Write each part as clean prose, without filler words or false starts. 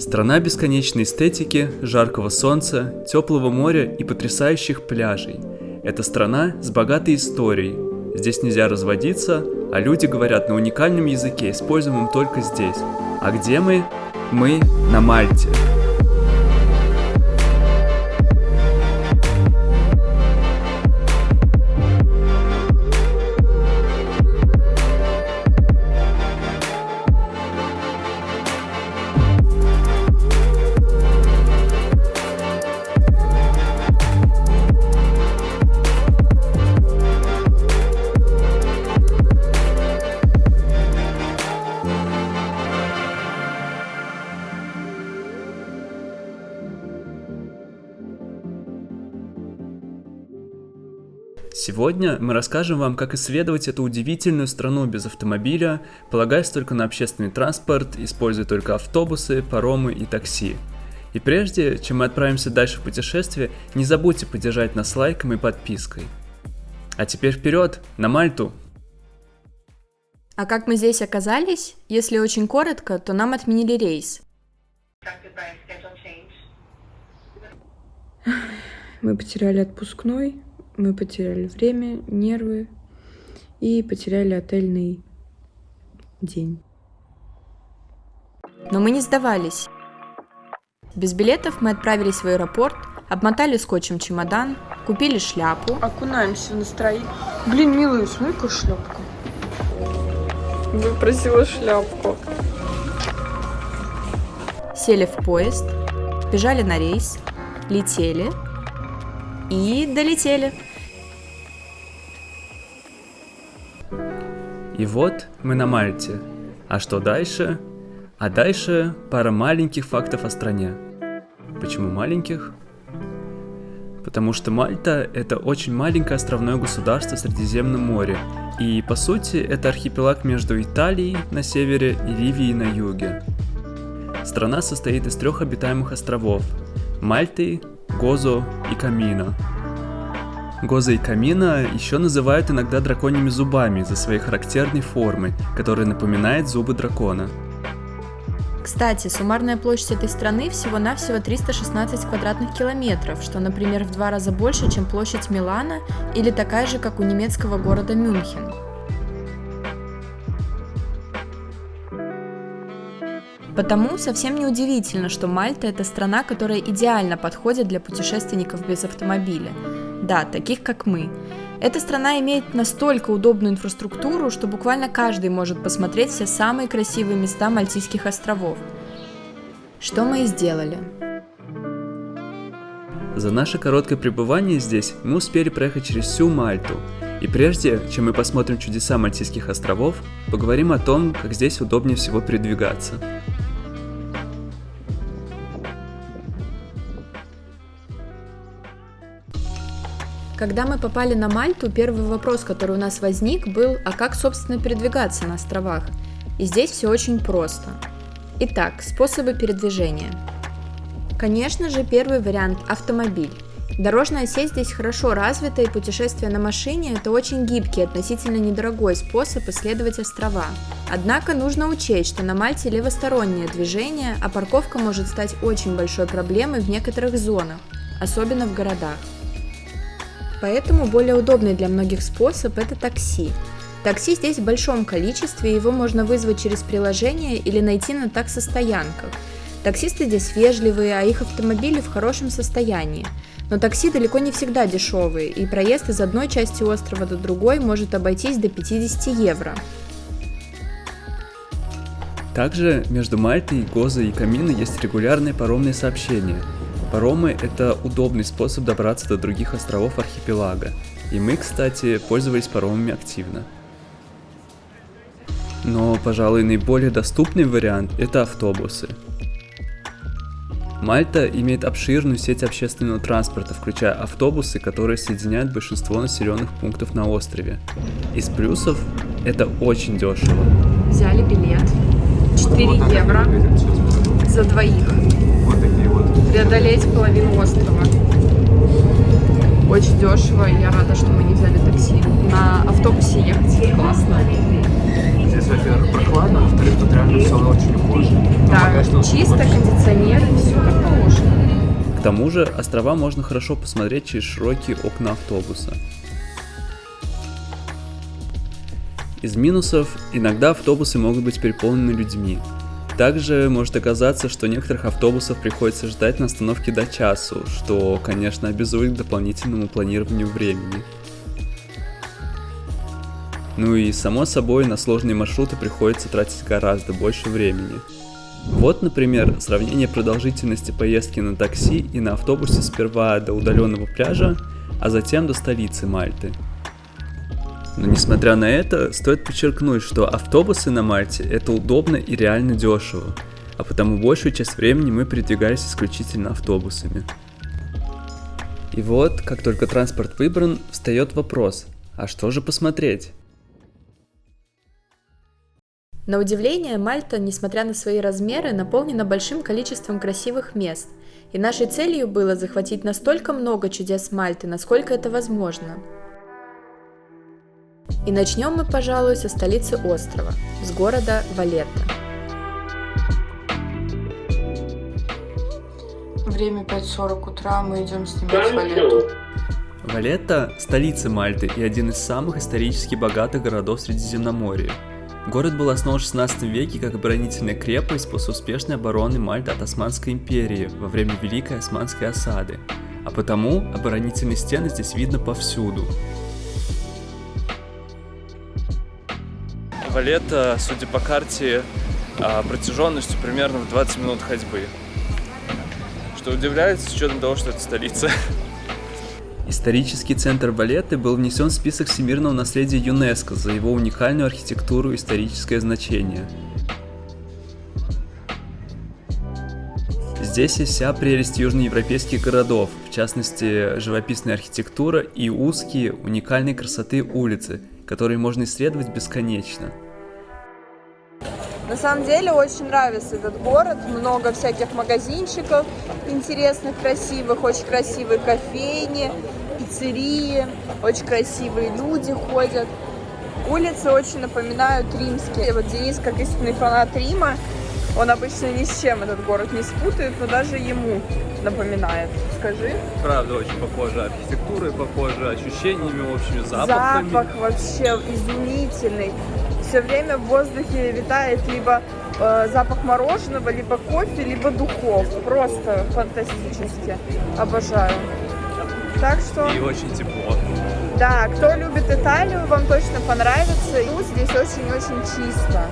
Страна бесконечной эстетики, жаркого солнца, теплого моря и потрясающих пляжей. Это страна с богатой историей. Здесь нельзя разводиться, а люди говорят на уникальном языке, используемом только здесь. А где мы? Мы на Мальте. Сегодня мы расскажем вам, как исследовать эту удивительную страну без автомобиля, полагаясь только на общественный транспорт, используя только автобусы, паромы и такси. И прежде, чем мы отправимся дальше в путешествие, не забудьте поддержать нас лайком и подпиской. А теперь вперед, на Мальту! А как мы здесь оказались? Если очень коротко, то нам отменили рейс. Мы потеряли отпускной. Мы потеряли время, нервы и потеряли отельный день. Но мы не сдавались. Без билетов мы отправились в аэропорт, обмотали скотчем чемодан, купили шляпу. Окунаемся в настроение. Блин, милая, смотри-ка шляпка. Я просила шляпку. Сели в поезд, бежали на рейс, летели и долетели. И вот мы на Мальте. А что дальше? А дальше пара маленьких фактов о стране. Почему маленьких? Потому что Мальта — это очень маленькое островное государство в Средиземном море. И, по сути, это архипелаг между Италией на севере и Ливией на юге. Страна состоит из 3 обитаемых островов — Мальты, Гозо и Камино. Гозо и Камино еще называют иногда драконьими зубами из-за своей характерной формы, которая напоминает зубы дракона. Кстати, суммарная площадь этой страны всего-навсего 316 квадратных километров, что, например, в 2 раза больше, чем площадь Милана или такая же, как у немецкого города Мюнхен. Потому совсем не удивительно, что Мальта – это страна, которая идеально подходит для путешественников без автомобиля. Да, таких как мы. Эта страна имеет настолько удобную инфраструктуру, что буквально каждый может посмотреть все самые красивые места Мальтийских островов. Что мы и сделали. За наше короткое пребывание здесь мы успели проехать через всю Мальту. И прежде, чем мы посмотрим чудеса Мальтийских островов, поговорим о том, как здесь удобнее всего передвигаться. Когда мы попали на Мальту, первый вопрос, который у нас возник, был, а как, собственно, передвигаться на островах? И здесь все очень просто. Итак, способы передвижения. Конечно же, первый вариант – автомобиль. Дорожная сеть здесь хорошо развита, и путешествие на машине – это очень гибкий, относительно недорогой способ исследовать острова. Однако нужно учесть, что на Мальте левостороннее движение, а парковка может стать очень большой проблемой в некоторых зонах, особенно в городах. Поэтому более удобный для многих способ – это такси. Такси здесь в большом количестве, его можно вызвать через приложение или найти на таксостоянках. Таксисты здесь вежливые, а их автомобили в хорошем состоянии. Но такси далеко не всегда дешевые, и проезд из одной части острова до другой может обойтись до 50 евро. Также между Мальтой, Гозо и Камино есть регулярные паромные сообщения. Паромы – это удобный способ добраться до других островов архипелага, и мы, кстати, пользовались паромами активно. Но, пожалуй, наиболее доступный вариант – это автобусы. Мальта имеет обширную сеть общественного транспорта, включая автобусы, которые соединяют большинство населенных пунктов на острове. Из плюсов – это очень дешево. Взяли билет 4 евро за двоих. Преодолеть половину острова. Очень дешево, и я рада, что мы не взяли такси. На автобусе ехать классно. здесь, во-первых, прохладно, а во-вторых, тут реально все очень ухоже. Да, чисто, кондиционер, все как положено. К тому же, острова можно хорошо посмотреть через широкие окна автобуса. Из минусов, иногда автобусы могут быть переполнены людьми. Также может оказаться, что некоторых автобусов приходится ждать на остановке до часу, что, конечно, обязует к дополнительному планированию времени. Ну и, само собой, на сложные маршруты приходится тратить гораздо больше времени. Вот, например, сравнение продолжительности поездки на такси и на автобусе сперва до удаленного пляжа, а затем до столицы Мальты. Но несмотря на это, стоит подчеркнуть, что автобусы на Мальте – это удобно и реально дешево, а потому большую часть времени мы передвигались исключительно автобусами. И вот, как только транспорт выбран, встает вопрос – а что же посмотреть? На удивление, Мальта, несмотря на свои размеры, наполнена большим количеством красивых мест, и нашей целью было захватить настолько много чудес Мальты, насколько это возможно. И начнем мы, пожалуй, со столицы острова, с города Валетта. Время 5:40 утра, мы идем снимать Валетту. Валетта – столица Мальты и один из самых исторически богатых городов Средиземноморья. Город был основан в 16 веке как оборонительная крепость после успешной обороны Мальты от Османской империи во время Великой Османской осады, а потому оборонительные стены здесь видно повсюду. Валетта, судя по карте, протяженностью примерно в 20 минут ходьбы, что удивляет с учетом того, что это столица. Исторический центр Валетты был внесен в список всемирного наследия ЮНЕСКО за его уникальную архитектуру и историческое значение. Здесь есть вся прелесть южноевропейских городов, в частности, живописная архитектура и узкие, уникальной красоты улицы, которые можно исследовать бесконечно. На самом деле очень нравится этот город, много всяких магазинчиков интересных, красивых, очень красивые кофейни, пиццерии, очень красивые люди ходят. Улицы очень напоминают римские. Вот Денис, как истинный фанат Рима, он обычно ни с чем этот город не спутает, но даже ему напоминает. Скажи. Правда, очень похоже архитектурой, похоже ощущениями, в общем, запахами. Запах вообще изумительный. Все время в воздухе витает либо запах мороженого, либо кофе, либо духов. Просто фантастически. Обожаю. Так что... И очень тепло. Да, кто любит Италию, вам точно понравится. И тут здесь очень-очень чисто.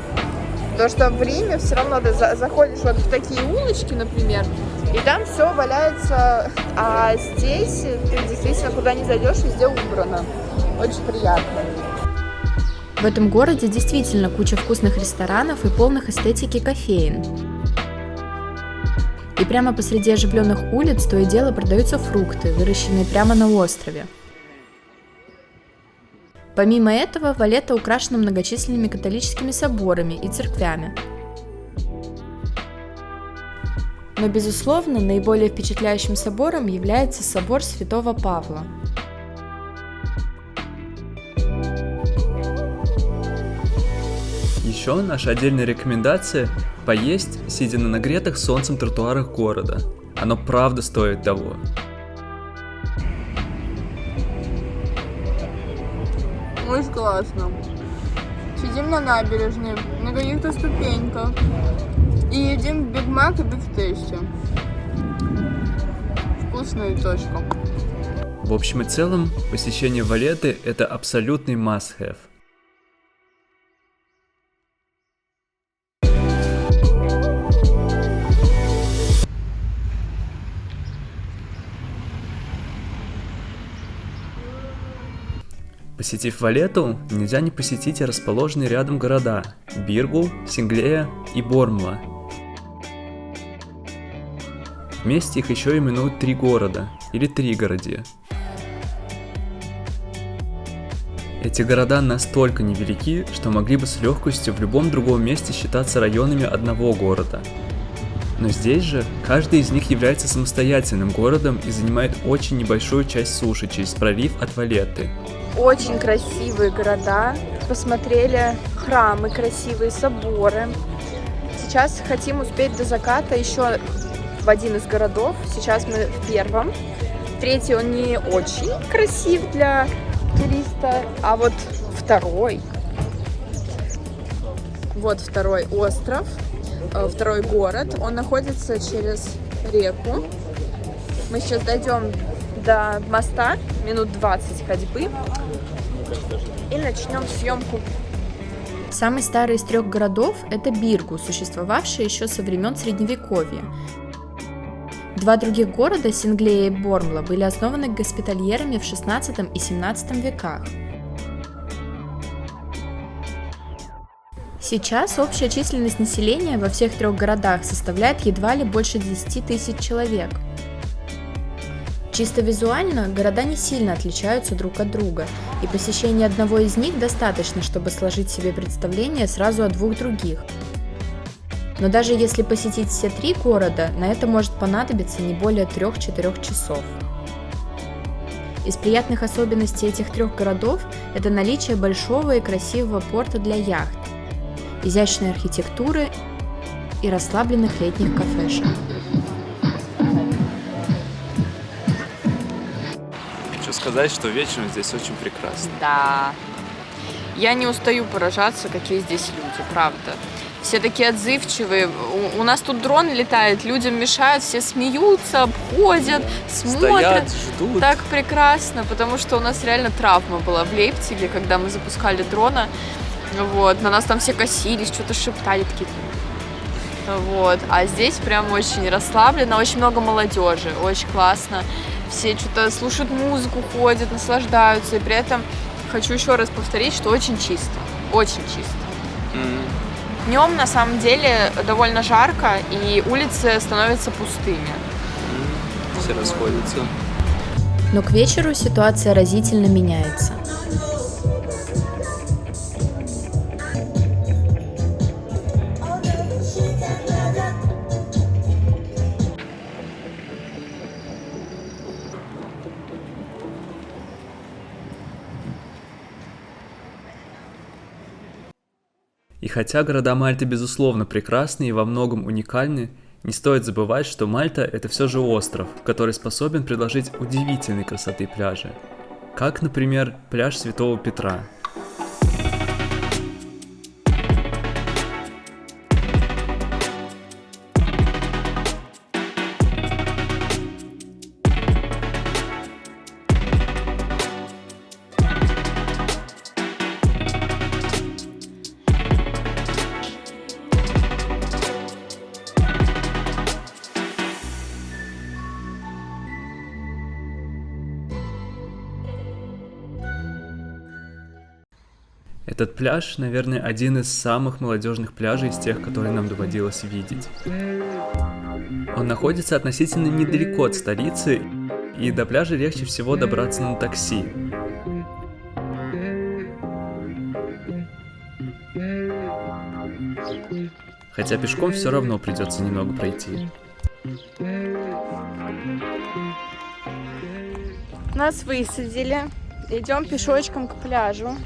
Потому что в Риме все равно ты заходишь вот в такие улочки, например, и там все валяется, а здесь ты действительно куда ни зайдешь, везде убрано. Очень приятно. В этом городе действительно куча вкусных ресторанов и полных эстетики кофеен. И прямо посреди оживленных улиц то и дело продаются фрукты, выращенные прямо на острове. Помимо этого, Валетта украшена многочисленными католическими соборами и церквями. Но, безусловно, наиболее впечатляющим собором является собор Святого Павла. Еще наша отдельная рекомендация – поесть, сидя на нагретых солнцем тротуарах города. Оно правда стоит того. Очень классно. Сидим на набережной, на каких-то ступеньках. И едим Биг Мак и Биг Тейсти. Вкусная точка. В общем и целом, посещение Валетты – это абсолютный must-have. Посетив Валетту, нельзя не посетить и расположенные рядом города – Биргу, Синглея и Бормуа. Вместе их еще именуют три города или тригородья. Эти города настолько невелики, что могли бы с легкостью в любом другом месте считаться районами одного города. Но здесь же каждый из них является самостоятельным городом и занимает очень небольшую часть суши через пролив от Валетты. Очень красивые города, посмотрели храмы красивые, соборы. Сейчас хотим успеть до заката еще в один из городов. Сейчас мы в первом. Третий, он не очень красив для туриста, а вот второй. Вот второй остров, второй город. Он находится через реку. Мы сейчас дойдем до моста, минут 20 ходьбы, и начнем съемку. Самый старый из 3 городов – это Биргу, существовавший еще со времен Средневековья. 2 других города, Синглея и Бормла, были основаны госпитальерами в XVI и XVII веках. Сейчас общая численность населения во всех 3 городах составляет едва ли больше 10 тысяч человек. Чисто визуально города не сильно отличаются друг от друга, и посещение одного из них достаточно, чтобы сложить себе представление сразу о 2 других. Но даже если посетить все 3 города, на это может понадобиться не более 3-4 часов. Из приятных особенностей этих 3 городов – это наличие большого и красивого порта для яхт, изящной архитектуры и расслабленных летних кафешек. Хочу сказать, что вечером здесь очень прекрасно. Да. Я не устаю поражаться, какие здесь люди, правда. Все такие отзывчивые. У нас тут дрон летает, людям мешают, все смеются, обходят, смотрят. Стоят, ждут. Так прекрасно, потому что у нас реально травма была в Лейпциге, когда мы запускали дрона. Вот, на нас там все косились, что-то шептали, такие. Вот, а здесь прям очень расслабленно, очень много молодежи, очень классно. Все что-то слушают музыку, ходят, наслаждаются, и при этом хочу еще раз повторить, что очень чисто, очень чисто. Днем на самом деле довольно жарко, и улицы становятся пустыми. Все расходятся. Но к вечеру ситуация разительно меняется. И хотя города Мальты безусловно прекрасны и во многом уникальны, не стоит забывать, что Мальта – это все же остров, который способен предложить удивительной красоты пляжи. Как, например, пляж Святого Петра. Этот пляж, наверное, один из самых молодежных пляжей из тех, которые нам доводилось видеть. Он находится относительно недалеко от столицы, и до пляжа легче всего добраться на такси. Хотя пешком все равно придется немного пройти. Нас высадили, идем пешочком к пляжу.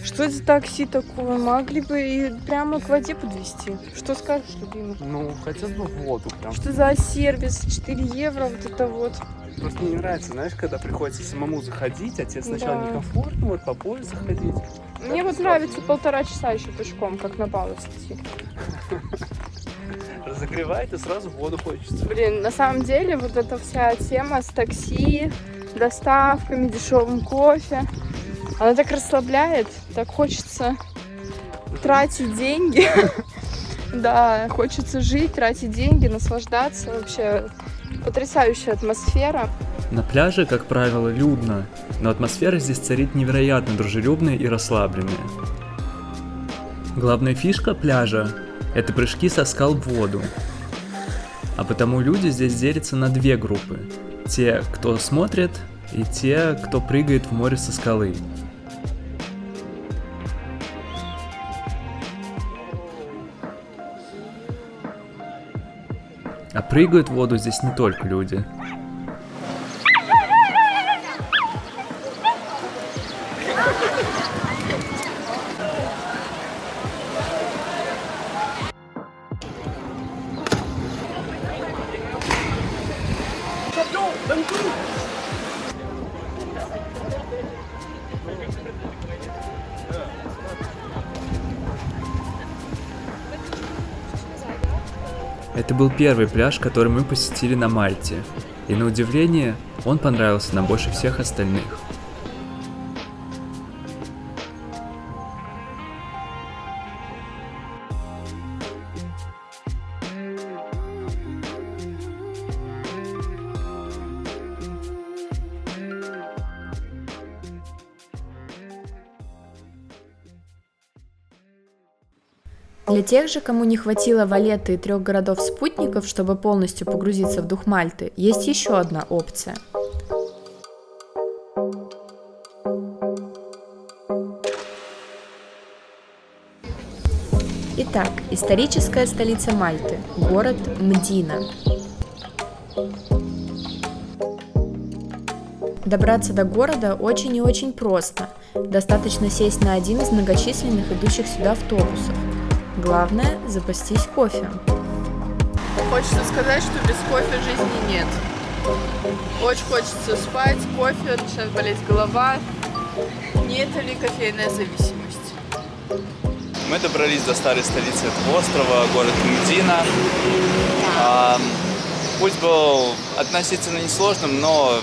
Что это за такси такое? Могли бы и прямо к воде подвезти. Что скажешь, любимый? Ну, хотел бы в воду прям. Что за сервис? 4 евро, вот это вот. Просто мне не нравится, знаешь, когда приходится самому заходить, а тебе сначала некомфортно, вот по полю заходить. Мне вот нравится 1,5 часа еще пешком, как на Павловск идти. Разогревает и сразу в воду хочется. Блин, на самом деле вот эта вся тема с такси, доставками, дешевым кофе, она так расслабляет, так хочется тратить деньги. Да, хочется жить, тратить деньги, наслаждаться. Вообще потрясающая атмосфера. На пляже, как правило, людно, но атмосфера здесь царит невероятно дружелюбная и расслабленная. Главная фишка пляжа – это прыжки со скал в воду. А потому люди здесь делятся на 2 группы. Те, кто смотрит, и те, кто прыгает в море со скалы. А прыгают в воду здесь не только люди. Это был первый пляж, который мы посетили на Мальте, и на удивление он понравился нам больше всех остальных. Для тех же, кому не хватило Валетты и 3 городов-спутников, чтобы полностью погрузиться в дух Мальты, есть еще одна опция. Итак, историческая столица Мальты – город Мдина. Добраться до города очень и очень просто. Достаточно сесть на один из многочисленных идущих сюда автобусов. Главное – запастись кофе. Хочется сказать, что без кофе жизни нет. Очень хочется спать, кофе, начинает болеть голова. Не это ли кофейная зависимость? Мы добрались до старой столицы этого острова, город Мдина. Путь был относительно несложным, но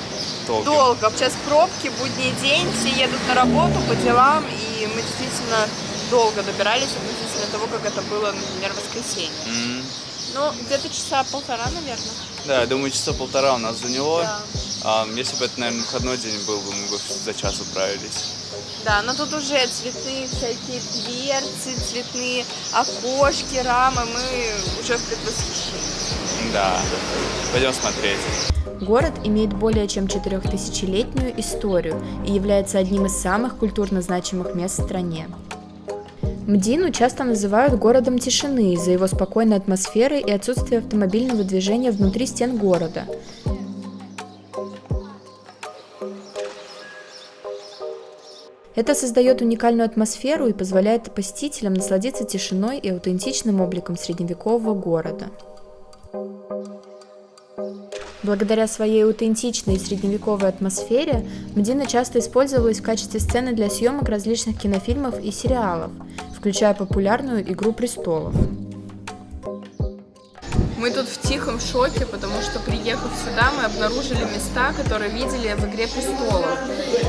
долгим. Долго. Сейчас пробки, будний день, все едут на работу по делам, и мы действительно долго добирались относительно того, как это было, например, в воскресенье. Ну, где-то часа полтора, наверное. Да, я думаю, часа полтора у нас заняло. Да. Если бы это, наверное, выходной день был бы, мы бы за час управились. Да, но тут уже цветы, всякие дверцы, цветные окошки, рамы, мы уже в предвосхищении. Да, пойдем смотреть. Город имеет более чем 4000-летнюю историю и является одним из самых культурно значимых мест в стране. Мдину часто называют городом тишины из-за его спокойной атмосферы и отсутствия автомобильного движения внутри стен города. Это создает уникальную атмосферу и позволяет посетителям насладиться тишиной и аутентичным обликом средневекового города. Благодаря своей аутентичной и средневековой атмосфере Мдина часто использовалась в качестве сцены для съемок различных кинофильмов и сериалов, включая популярную «Игру престолов». Мы тут в тихом шоке, потому что, приехав сюда, мы обнаружили места, которые видели в «Игре престолов».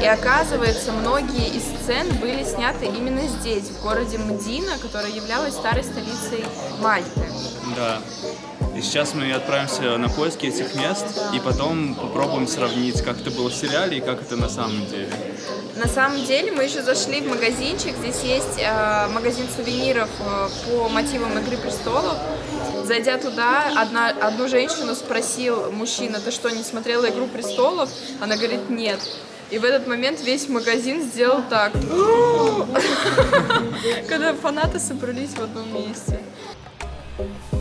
И оказывается, многие из сцен были сняты именно здесь, в городе Мдина, которая являлась старой столицей Мальты. Да. И сейчас мы отправимся на поиски этих мест, и потом попробуем сравнить, как это было в сериале и как это на самом деле. На самом деле мы еще зашли в магазинчик, здесь есть магазин сувениров по мотивам «Игры престолов». Зайдя туда, одну женщину спросил мужчина: «Ты что, не смотрела «Игру престолов»?» Она говорит: «Нет». И в этот момент весь магазин сделал так, когда фанаты собрались в одном месте.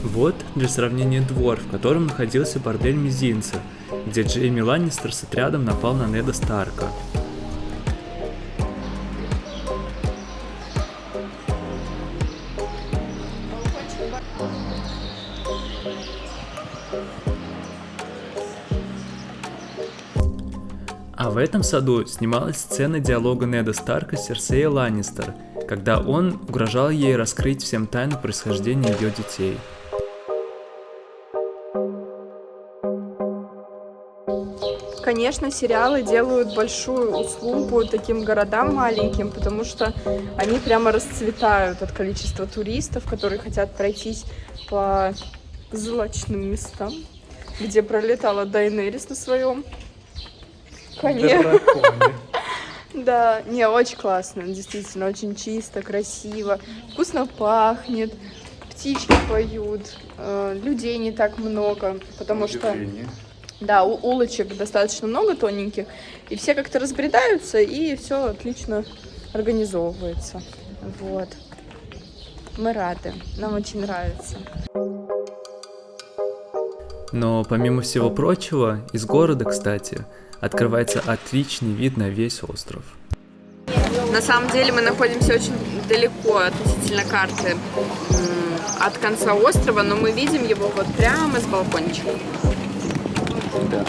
Вот для сравнения двор, в котором находился бордель мизинца, где Джейми Ланнистер с отрядом напал на Неда Старка. А в этом саду снималась сцена диалога Неда Старка с Серсеей Ланнистер, когда он угрожал ей раскрыть всем тайну происхождения ее детей. Конечно, сериалы делают большую услугу таким городам маленьким, потому что они прямо расцветают от количества туристов, которые хотят пройтись по злачным местам, где пролетала Дайнерис на своем коне. Да, не, очень классно, действительно, очень чисто, красиво, вкусно пахнет, птички поют, людей не так много, потому что... Да, улочек достаточно много тоненьких, и все как-то разбредаются, и все отлично организовывается. Вот. Мы рады, нам очень нравится. Но помимо всего прочего, из города, кстати, открывается отличный вид на весь остров. На самом деле мы находимся очень далеко относительно карты от конца острова, но мы видим его вот прямо с балкончика. Да.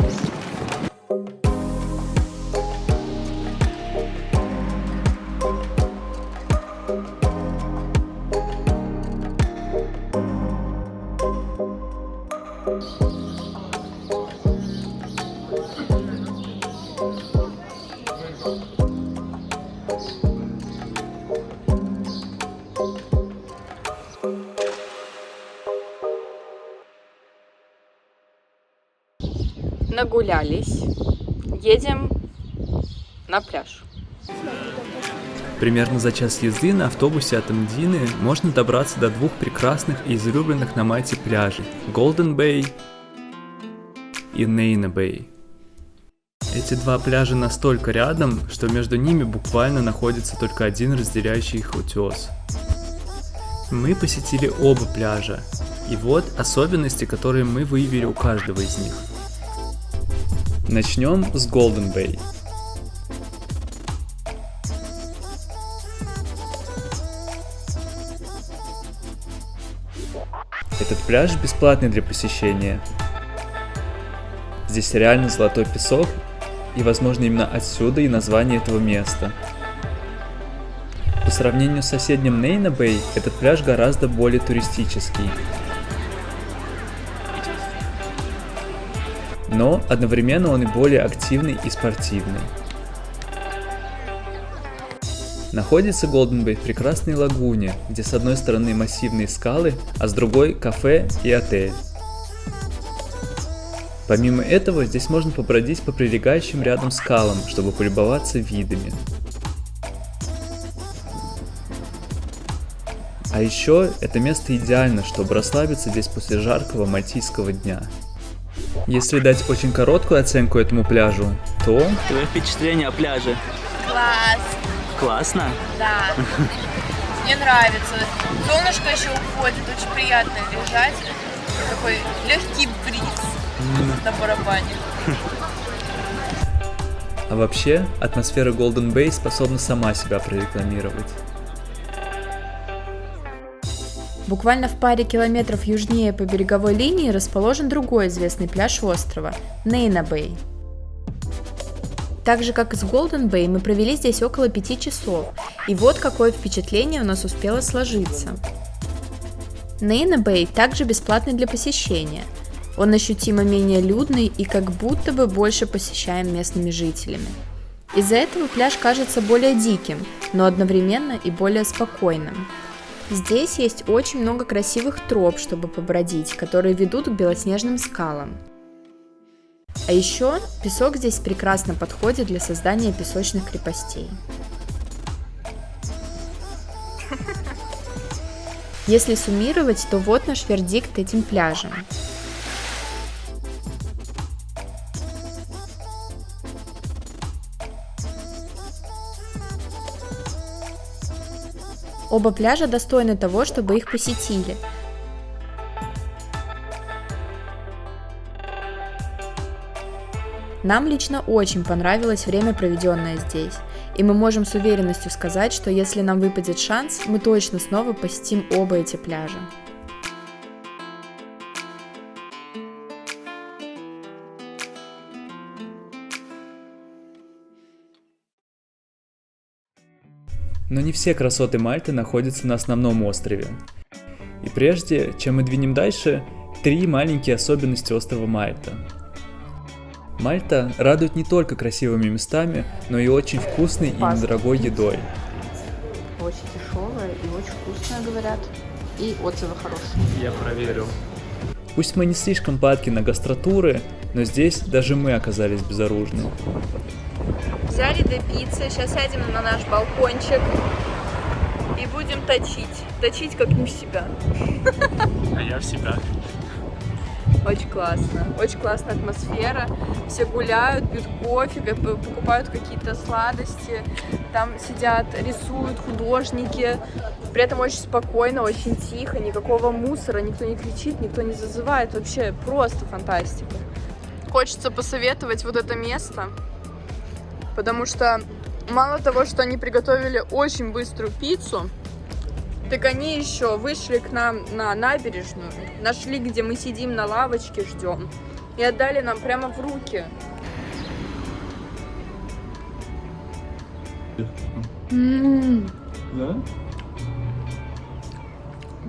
Нагулялись. Едем на пляж. Примерно за час езды на автобусе от Мдины можно добраться до двух прекрасных и излюбленных на Мальте пляжей – Голден Бэй и Нейна Бэй. Эти два пляжа настолько рядом, что между ними буквально находится только один разделяющий их утес. Мы посетили оба пляжа, и вот особенности, которые мы выявили у каждого из них. Начнем с Голден Бэй. Этот пляж бесплатный для посещения. Здесь реально золотой песок, и, возможно, именно отсюда и название этого места. По сравнению с соседним Нейна Бэй, этот пляж гораздо более туристический. Но одновременно он и более активный и спортивный. Находится Голден Бэй в прекрасной лагуне, где с одной стороны массивные скалы, а с другой кафе и отель. Помимо этого, здесь можно побродить по прилегающим рядом скалам, чтобы полюбоваться видами. А еще это место идеально, чтобы расслабиться здесь после жаркого мальтийского дня. Если дать очень короткую оценку этому пляжу, то... Твое впечатление о пляже? Класс. Классно? Да. Мне нравится. Солнышко еще уходит, очень приятно лежать. Такой легкий бриз на барабане. А вообще, атмосфера Голден Бэй способна сама себя прорекламировать. Буквально в паре километров южнее по береговой линии расположен другой известный пляж острова – Нейна Бэй. Так же, как и с Голден Бэй, мы провели здесь около 5 часов, и вот какое впечатление у нас успело сложиться. Нейна Бэй также бесплатный для посещения. Он ощутимо менее людный и как будто бы больше посещаем местными жителями. Из-за этого пляж кажется более диким, но одновременно и более спокойным. Здесь есть очень много красивых троп, чтобы побродить, которые ведут к белоснежным скалам. А еще песок здесь прекрасно подходит для создания песочных крепостей. Если суммировать, то вот наш вердикт этим пляжем. Оба пляжа достойны того, чтобы их посетили. Нам лично очень понравилось время, проведенное здесь, и мы можем с уверенностью сказать, что если нам выпадет шанс, мы точно снова посетим оба эти пляжа. Но не все красоты Мальты находятся на основном острове. И прежде, чем мы двинем дальше, 3 маленькие особенности острова Мальта. Мальта радует не только красивыми местами, но и очень вкусной и недорогой едой. Очень дешевая и очень вкусная, говорят. И отзывы хорошие. Я проверю. Пусть мы не слишком падки на гастротуры, но здесь даже мы оказались безоружны. Взяли до пиццы, сейчас сядем на наш балкончик и будем точить. Точить как не в себя. А я в себя. Очень классная атмосфера. Все гуляют, пьют кофе, покупают какие-то сладости. Там сидят, рисуют художники. При этом очень спокойно, очень тихо, никакого мусора, никто не кричит, никто не зазывает. Вообще просто фантастика. Хочется посоветовать вот это место, потому что мало того, что они приготовили очень быструю пиццу, так они еще вышли к нам на набережную, нашли, где мы сидим на лавочке, ждем, и отдали нам прямо в руки. Да?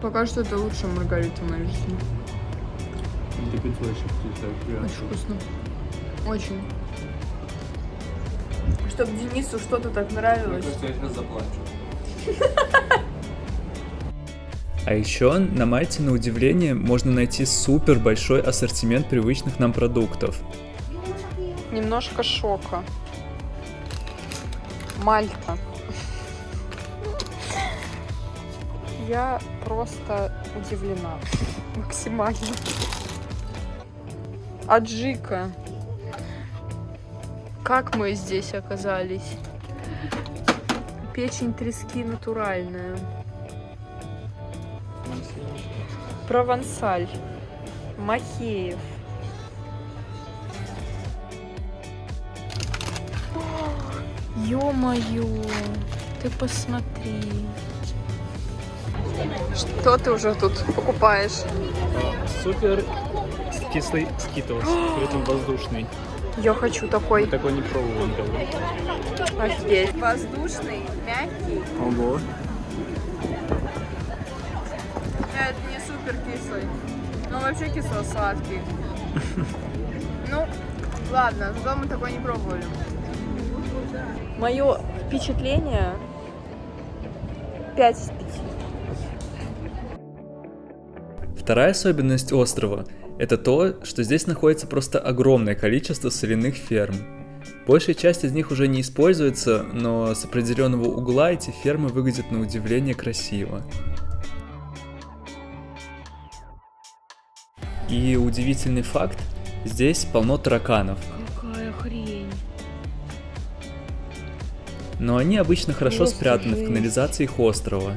Пока что это лучшая маргарита в моей жизни. Ты Очень вкусно. Очень. Чтоб Денису что-то так нравилось. Я сейчас заплачу. А еще на Мальте, на удивление, можно найти супер большой ассортимент привычных нам продуктов. Немножко шока. Мальта. Я просто удивлена. Максимально. Аджика. Как мы здесь оказались? Печень трески натуральная. Провансаль. Махеев. Ё-моё, ты посмотри. Что ты уже тут покупаешь? Супер кислый скитлс, при этом воздушный. Я хочу такой. Такой не пробовал никогда. Офигеть. Воздушный, мягкий. Ого. Нет, не супер кислый. Но вообще кисло-сладкий. Ну, ладно, зато мы такой не пробовали. Мое впечатление 5 из 5. Вторая особенность острова – это то, что здесь находится просто огромное количество соляных ферм. Большая часть из них уже не используется, но с определенного угла эти фермы выглядят на удивление красиво. И удивительный факт – здесь полно тараканов. Какая хрень. Но они обычно хорошо Просто спрятаны в жесть. канализациях острова.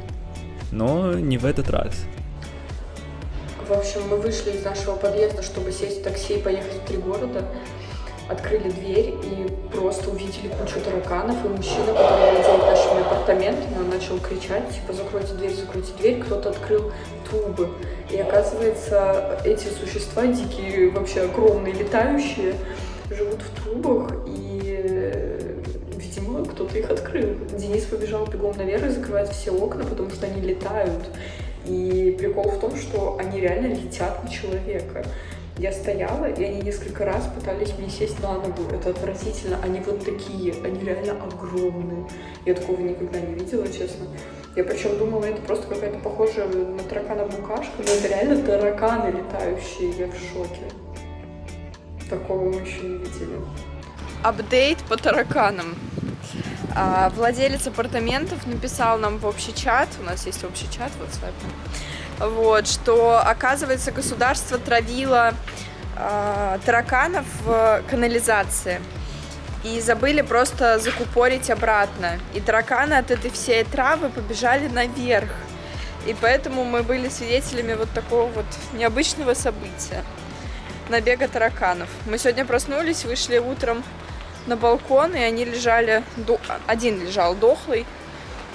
Но не в этот раз. В общем, мы вышли из нашего подъезда, чтобы сесть в такси и поехать в 3 города. Открыли дверь и просто увидели кучу тараканов. И мужчина, который владеет нашими апартаментами, он начал кричать, типа, закройте дверь. Кто-то открыл трубы. И оказывается, эти существа дикие, вообще огромные, летающие, живут в трубах. И, видимо, кто-то их открыл. Денис побежал бегом наверх и закрывает все окна, потому что они летают. И прикол в том, что они реально летят на человека. Я стояла, и они несколько раз пытались мне сесть на ногу. Это отвратительно. Они вот такие, они реально огромные. Я такого никогда не видела, честно. Я причем думала, это просто какая-то похожая на таракана букашка, но это реально тараканы летающие. Я в шоке. Такого мы еще не видели. Апдейт по тараканам. Владелец апартаментов написал нам в общий чат, у нас есть общий чат в WhatsApp, вот, что, оказывается, государство травило тараканов в канализации и забыли просто закупорить обратно. И тараканы от этой всей травы побежали наверх. И поэтому мы были свидетелями вот такого вот необычного события. Набега тараканов. Мы сегодня проснулись, вышли утром на балкон, и они лежали, один лежал дохлый,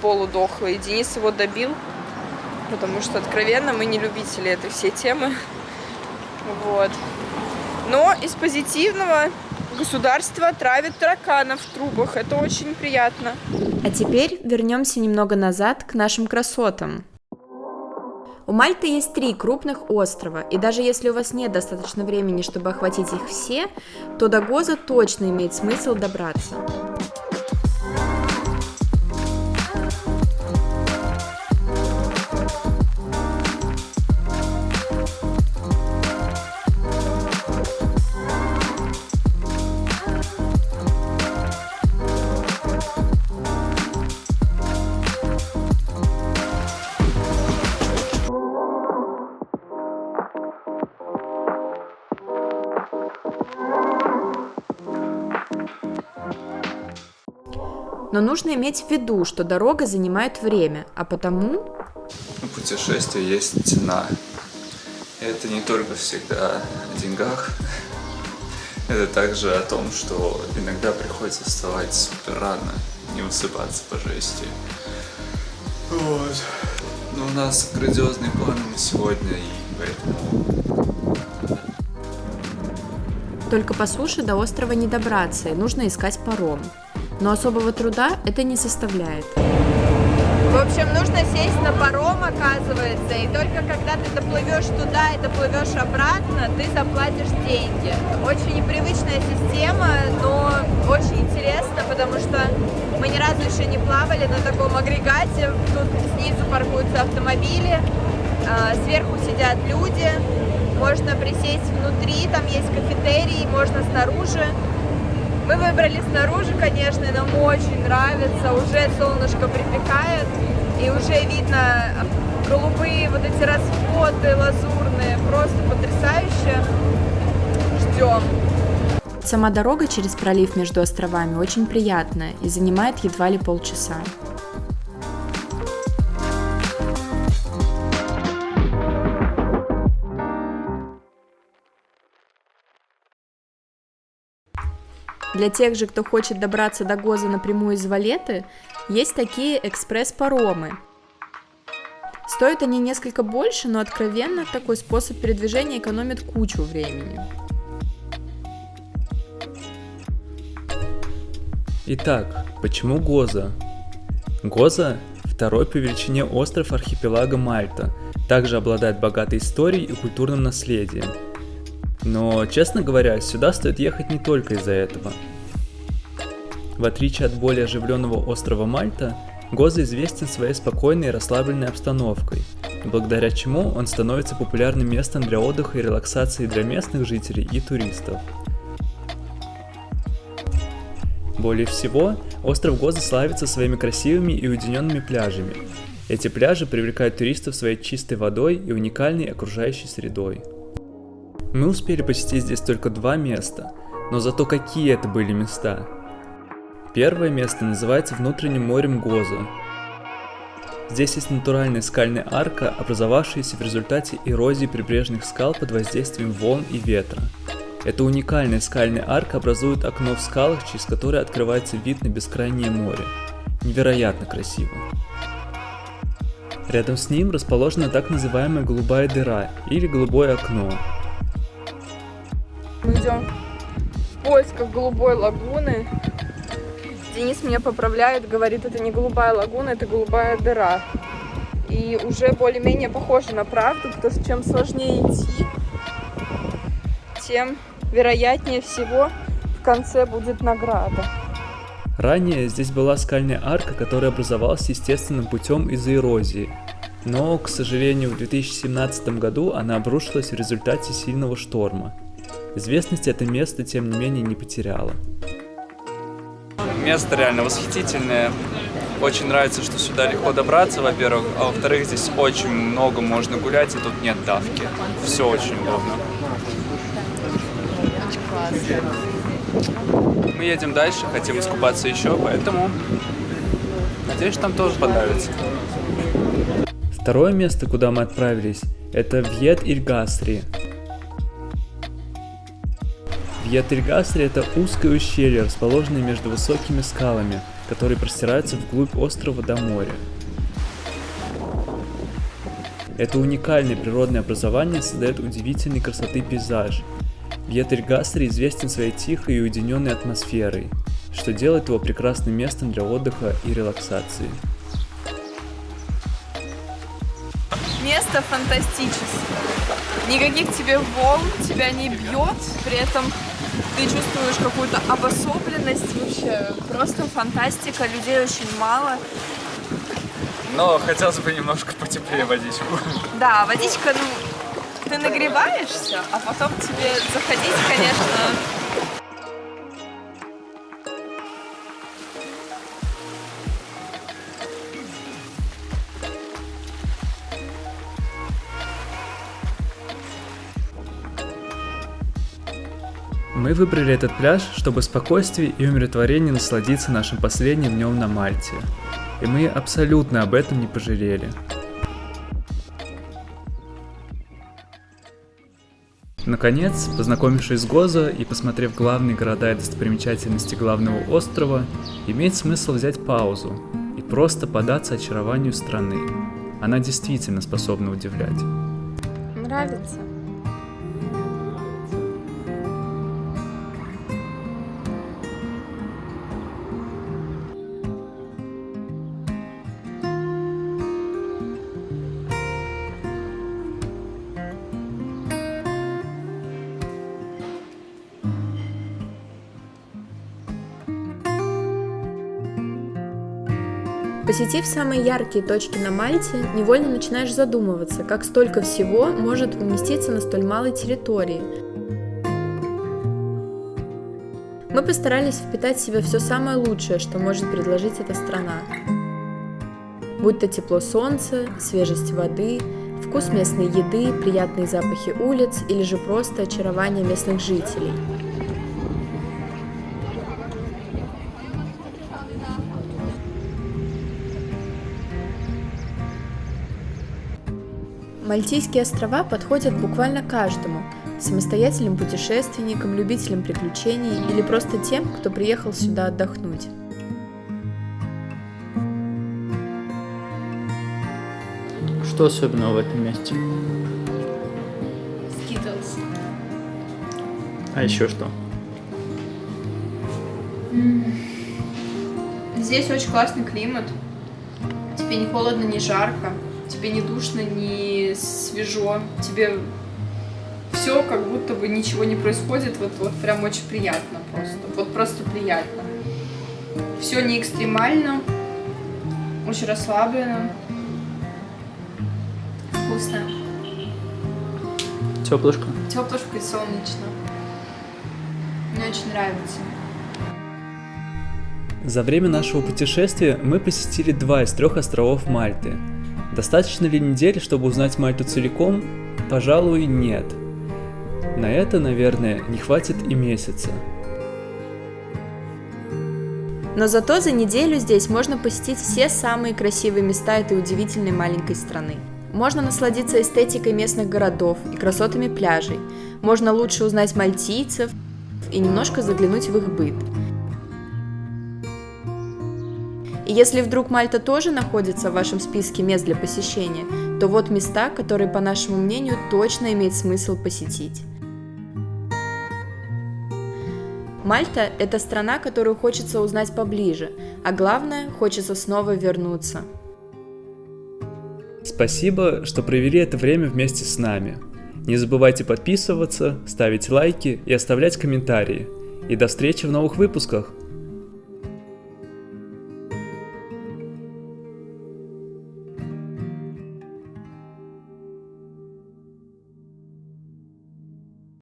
полудохлый, Денис его добил, потому что, откровенно, мы не любители этой всей темы, вот. Но из позитивного государство травит тараканов в трубах, это очень приятно. А теперь вернемся немного назад к нашим красотам. У Мальты есть 3 крупных острова, и даже если у вас нет достаточно времени, чтобы охватить их все, то до Гоза точно имеет смысл добраться. Но нужно иметь в виду, что дорога занимает время, а потому... У путешествия есть цена. И это не только всегда о деньгах. Это также о том, что иногда приходится вставать супер рано, не высыпаться по жести. Вот. Но у нас грандиозные планы на сегодня, и поэтому... Только по суше до острова не добраться, и нужно искать паром. Но особого труда это не составляет. В общем, нужно сесть на паром, оказывается, и только когда ты доплывешь туда и доплывешь обратно, ты заплатишь деньги. Очень непривычная система, но очень интересно, потому что мы ни разу еще не плавали на таком агрегате. Тут снизу паркуются автомобили, сверху сидят люди, можно присесть внутри, там есть кафетерий, можно снаружи. Мы выбрали снаружи, конечно, и нам очень нравится, уже солнышко припекает, и уже видно голубые вот эти расцветы лазурные, просто потрясающе. Ждем. Сама дорога через пролив между островами очень приятная и занимает едва ли полчаса. Для тех же, кто хочет добраться до Гоза напрямую из Валетты, есть такие экспресс-паромы. Стоят они несколько больше, но откровенно такой способ передвижения экономит кучу времени. Итак, почему Гоза? Гоза – второй по величине остров архипелага Мальта, также обладает богатой историей и культурным наследием. Но, честно говоря, сюда стоит ехать не только из-за этого. В отличие от более оживленного острова Мальта, Гоза известен своей спокойной и расслабленной обстановкой, благодаря чему он становится популярным местом для отдыха и релаксации для местных жителей и туристов. Более всего, остров Гоза славится своими красивыми и уединенными пляжами. Эти пляжи привлекают туристов своей чистой водой и уникальной окружающей средой. Мы успели посетить здесь только 2 места, но зато какие это были места! Первое место называется внутренним морем Гоза. Здесь есть натуральная скальная арка, образовавшаяся в результате эрозии прибрежных скал под воздействием волн и ветра. Эта уникальная скальная арка образует окно в скалах, через которое открывается вид на бескрайнее море. Невероятно красиво. Рядом с ним расположена так называемая голубая дыра или голубое окно. Мы идем в поисках голубой лагуны. Денис меня поправляет, говорит, это не голубая лагуна, это голубая дыра. И уже более-менее похоже на правду, потому что чем сложнее идти, тем вероятнее всего в конце будет награда. Ранее здесь была скальная арка, которая образовалась естественным путем из-за эрозии. Но, к сожалению, в 2017 году она обрушилась в результате сильного шторма. Известность это место, тем не менее, не потеряло. Место реально восхитительное. Очень нравится, что сюда легко добраться, во-первых, а во-вторых, здесь очень много можно гулять, и тут нет давки. Все очень удобно. Мы едем дальше, хотим искупаться еще, поэтому надеюсь, что нам тоже понравится. Второе место, куда мы отправились, это Вьет-Иль-Гасри. Вьет-Иль-Гасри – это узкое ущелье, расположенное между высокими скалами, которые простираются вглубь острова до моря. Это уникальное природное образование создает удивительной красоты пейзаж. Вьет-Иль-Гасри известен своей тихой и уединенной атмосферой, что делает его прекрасным местом для отдыха и релаксации. Место фантастическое. Никаких тебе волн тебя не бьет, при этом ты чувствуешь какую-то обособленность. Вообще просто фантастика, людей очень мало. Но хотелось бы немножко потеплее водичку. Да, водичка, ты нагреваешься, а потом тебе заходить, конечно... Мы выбрали этот пляж, чтобы в спокойствии и умиротворении насладиться нашим последним днем на Мальте. И мы абсолютно об этом не пожалели. Наконец, познакомившись с Гоза и посмотрев главные города и достопримечательности главного острова, имеет смысл взять паузу и просто поддаться очарованию страны. Она действительно способна удивлять. Нравится. Посетив самые яркие точки на Мальте, невольно начинаешь задумываться, как столько всего может уместиться на столь малой территории. Мы постарались впитать в себя все самое лучшее, что может предложить эта страна. Будь то тепло солнца, свежесть воды, вкус местной еды, приятные запахи улиц или же просто очарование местных жителей. Мальтийские острова подходят буквально каждому – самостоятельным путешественникам, любителям приключений или просто тем, кто приехал сюда отдохнуть. Что особенного в этом месте? Skittles. А еще что? Здесь очень классный климат. Тебе не холодно, не жарко. Тебе не душно, не свежо. Тебе все как будто бы ничего не происходит. Вот прям очень приятно просто. Вот просто приятно. Все не экстремально. Очень расслабленно. Вкусно. Теплышко. Теплышко и солнечно. Мне очень нравится. За время нашего путешествия мы посетили 2 из 3 островов Мальты. Достаточно ли недели, чтобы узнать Мальту целиком? Пожалуй, нет. На это, наверное, не хватит и месяца. Но зато за неделю здесь можно посетить все самые красивые места этой удивительной маленькой страны. Можно насладиться эстетикой местных городов и красотами пляжей. Можно лучше узнать мальтийцев и немножко заглянуть в их быт. И если вдруг Мальта тоже находится в вашем списке мест для посещения, то вот места, которые, по нашему мнению, точно имеет смысл посетить. Мальта – это страна, которую хочется узнать поближе, а главное, хочется снова вернуться. Спасибо, что провели это время вместе с нами. Не забывайте подписываться, ставить лайки и оставлять комментарии. И до встречи в новых выпусках!